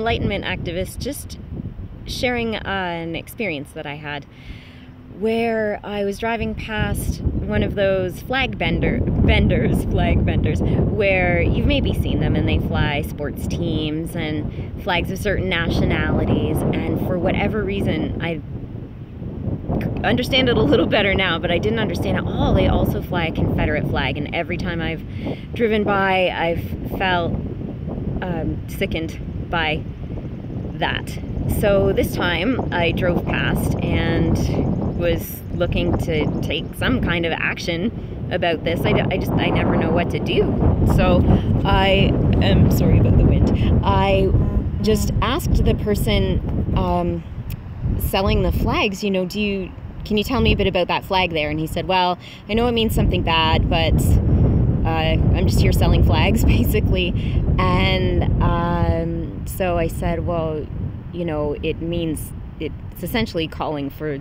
Enlightenment activist, just sharing an experience that I had where I was driving past one of those flag vendors, where you've maybe seen them, and they fly sports teams and flags of certain nationalities, and for whatever reason, I understand it a little better now, but I didn't understand at all. They also fly a Confederate flag, and every time I've driven by, I've felt sickened by that. So this time I drove past and was looking to take some kind of action about this. I never know what to do. So I am sorry about the wind. I just asked the person selling the flags, you know, can you tell me a bit about that flag there? And he said, well, I know it means something bad, but I'm just here selling flags, basically. And so I said, well, you know, it's essentially calling for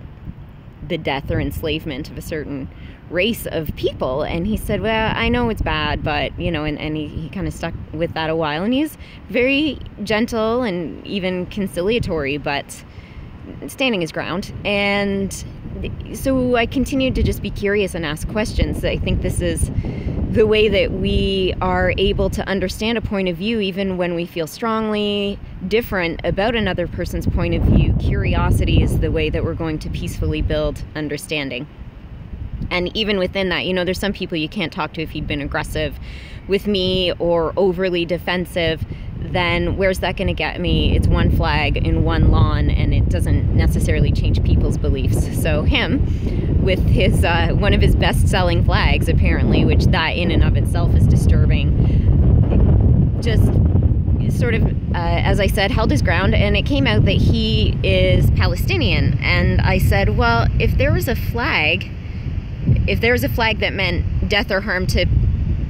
the death or enslavement of a certain race of people. And he said, well, I know it's bad, but, you know, and he kind of stuck with that a while. And he's very gentle and even conciliatory, but standing his ground. And so I continued to just be curious and ask questions. I think this is the way that we are able to understand a point of view, even when we feel strongly different about another person's point of view. Curiosity is the way that we're going to peacefully build understanding. And even within that, you know, there's some people you can't talk to if you've been aggressive with me or overly defensive. Then where's that going to get me? It's one flag in one lawn, and it doesn't necessarily change people's beliefs. So him, with his one of his best-selling flags, apparently, which that in and of itself is disturbing, just sort of, as I said, held his ground, and it came out that he is Palestinian. And I said, well, if there was a flag that meant death or harm to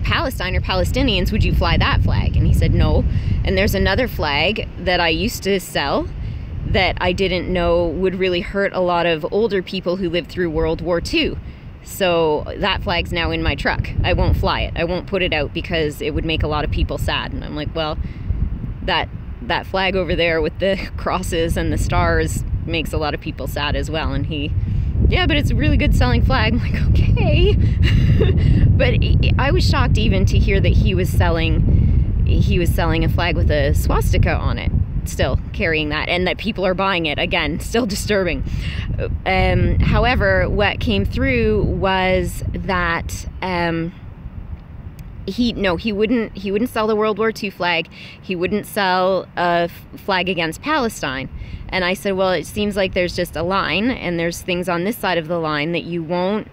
Palestine or Palestinians, would you fly that flag? And he said no. And there's another flag that I used to sell that I didn't know would really hurt a lot of older people who lived through World War II. So that flag's now in my truck. I won't fly it. I won't put it out because it would make a lot of people sad. And I'm like, well, that flag over there with the crosses and the stars makes a lot of people sad as well. And he, yeah, but it's a really good selling flag. I'm like, okay. But I was shocked even to hear that he was selling a flag with a swastika on it, still carrying that, and that people are buying it. Again, still disturbing. However, what came through was that he wouldn't sell the World War II flag. He wouldn't sell a flag against Palestine. And I said, well, it seems like there's just a line, and there's things on this side of the line that you won't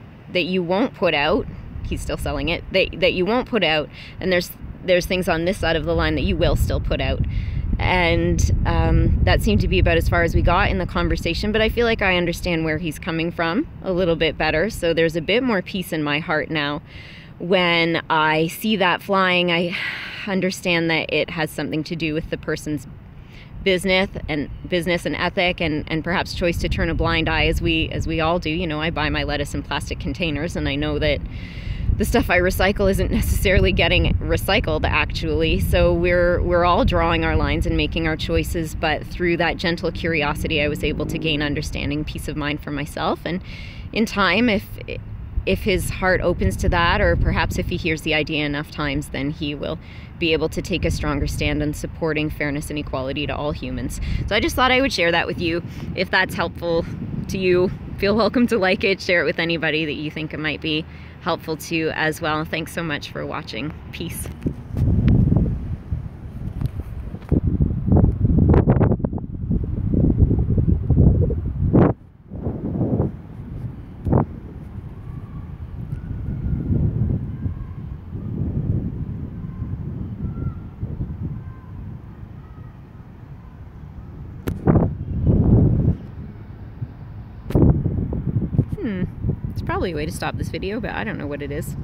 put out. He's still selling it, that you won't put out, and there's things on this side of the line that you will still put out. And that seemed to be about as far as we got in the conversation, but I feel like I understand where he's coming from a little bit better. So there's a bit more peace in my heart now. When I see that flying, I understand that it has something to do with the person's business and ethic, and perhaps choice to turn a blind eye, as we all do. You know, I buy my lettuce in plastic containers, and I know that the stuff I recycle isn't necessarily getting recycled, actually. So we're all drawing our lines and making our choices, but through that gentle curiosity, I was able to gain understanding, peace of mind for myself. And in time, if his heart opens to that, or perhaps if he hears the idea enough times, then he will be able to take a stronger stand in supporting fairness and equality to all humans. So I just thought I would share that with you. If that's helpful to you, feel welcome to like it, share it with anybody that you think it might be helpful to as well. Thanks so much for watching. Peace. It's probably a way to stop this video, but I don't know what it is.